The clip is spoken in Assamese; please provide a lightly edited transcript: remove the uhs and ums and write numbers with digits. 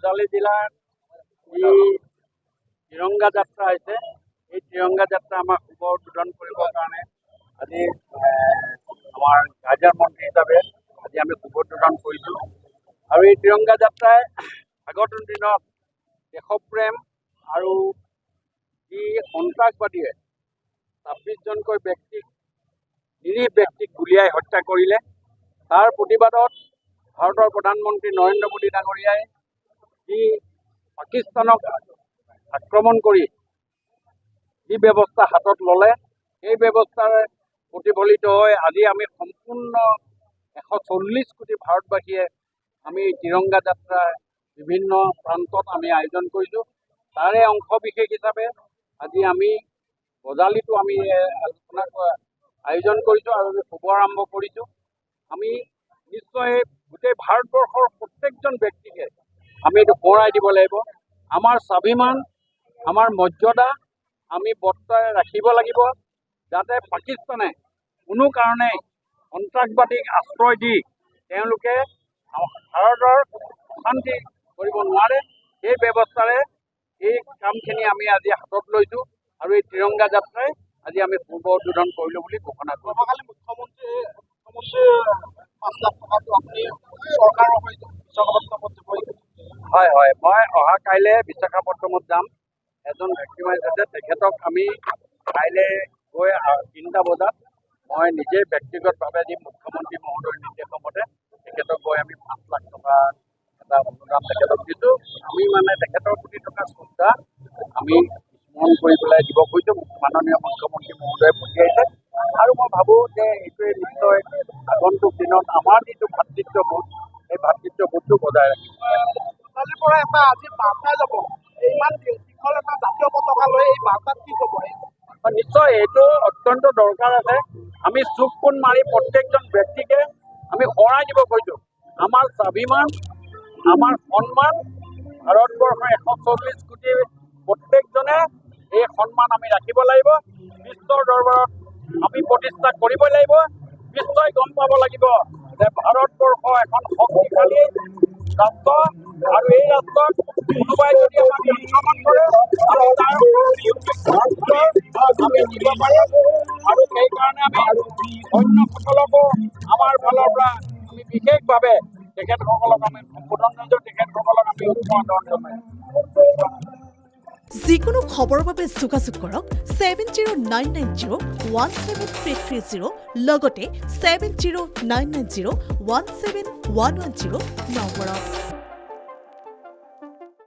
বজালী জিলাৰ যি তিৰংগা যাত্ৰা হৈছে এই তিৰংগা যাত্ৰা আমাৰ শুভ উদ্বোধন কৰিবৰ কাৰণে আজি আমাৰ কাৰ্য্য মন্ত্ৰী হিচাপে আজি আমি শুভ উদ্বোধন কৰিছোঁ আৰু এই তিৰংগা যাত্ৰাই আগন্তুক দিনত দেশপ্ৰেম আৰু যি সন্ত্ৰাসবাদীয়ে 26জনকৈ ব্যক্তিক নিৰীহ ব্যক্তিক গুলীয়াই হত্যা কৰিলে তাৰ প্ৰতিবাদত ভাৰতৰ প্ৰধানমন্ত্ৰী নৰেন্দ্ৰ মোদী ডাঙৰীয়াই যি পাকিস্তানক আক্ৰমণ কৰি যি ব্যৱস্থা হাতত ল'লে সেই ব্যৱস্থাৰ প্ৰতিফলিত হৈ আজি আমি সম্পূৰ্ণ 140 কোটি ভাৰতবাসীয়ে আমি তিৰংগা যাত্ৰা বিভিন্ন প্ৰান্তত আমি আয়োজন কৰিছোঁ তাৰে অংশ বিশেষ হিচাপে আজি আমি বজালীটো আমি আলোচনা আয়োজন কৰিছোঁ আৰু শুভ আৰম্ভ কৰিছোঁ আমি নিশ্চয় গোটেই ভাৰতবৰ্ষৰ প্ৰত্যেকজন ব্যক্তিকে আমি এইটো সোঁৱৰাই দিব লাগিব আমাৰ স্বাভিমান আমাৰ মৰ্যাদা আমি বৰ্তাই ৰাখিব লাগিব যাতে পাকিস্তানে কোনো কাৰণেই সন্ত্ৰাসবাদীক আশ্ৰয় দি তেওঁলোকে ভাৰতৰ অশান্তি কৰিব নোৱাৰে সেই ব্যৱস্থাৰে এই কামখিনি আমি আজি হাতত লৈছোঁ আৰু এই তিৰংগা যাত্ৰাই আজি আমি শুভ উদ্বোধন কৰিলোঁ বুলি ঘোষণা কৰিছোঁ। হয় হয় মই অহা কাইলৈ বিশাখাপট্টনমত যাম এজন ব্যক্তিমাজ আছে তেখেতক আমি কাইলৈ গৈ 3টা বজাত মই নিজে ব্যক্তিগতভাৱে যি মুখ্যমন্ত্ৰী মহোদয়ৰ নিৰ্দেশমতে তেখেতক গৈ আমি 5 লাখ টকা এটা অনুদান তেখেতক দিছোঁ আমি মানে তেখেতৰ প্ৰতি থকা শ্ৰদ্ধা আমি স্মৰণ কৰি পেলাই দিব খুজিছোঁ মাননীয় মুখ্যমন্ত্ৰী মহোদয়ে পঠিয়াইছে আৰু মই ভাবোঁ যে এইটোৱে নিশ্চয় আগন্তুক দিনত আমাৰ যিটো ভাতৃত্ববোধ এই ভাতৃত্ববোধটো বজাই ৰাখিব। কালিৰ পৰা এটা আজি বাৰ্তা যাব ইমান দীঘল এটা জাতীয় পতাকা লৈ এই বাৰ্তাত কি ক'ব? নিশ্চয় এইটো অত্যন্ত দৰকাৰ আছে আমি চুক কোণ মাৰি প্ৰত্যেকজন ব্যক্তিকে আমি সোঁৱৰাই দিব খুজিছোঁ আমাৰ স্বাভিমান আমাৰ সন্মান ভাৰতবৰ্ষৰ 140 কোটি প্ৰত্যেকজনে এই সন্মান আমি ৰাখিব লাগিব বিশ্বৰ দৰবাৰত আমি প্ৰতিষ্ঠা কৰিব লাগিব বিশ্বই গম পাব লাগিব যে ভাৰতবৰ্ষ এখন শক্তিশালী ৰাষ্ট্ৰ আৰু এই ৰাষ্ট্ৰত কোনোবাই যদি আমাক আক্ৰমণ কৰে আমি তাৰ আমি দিব পাৰিম আৰু সেইকাৰণে আমি সৈন্যসকলকো আমাৰ ফালৰ পৰা আমি বিশেষভাৱে তেখেতসকলক আমি সম্বোধন কৰিছোঁ তেখেতসকলক আমি উৎসাহ জনাইছোঁ। যিকোনো খবৰৰ বাবে যোগাযোগ কৰক 7099017330 লগতে 7099017110 নম্বৰত।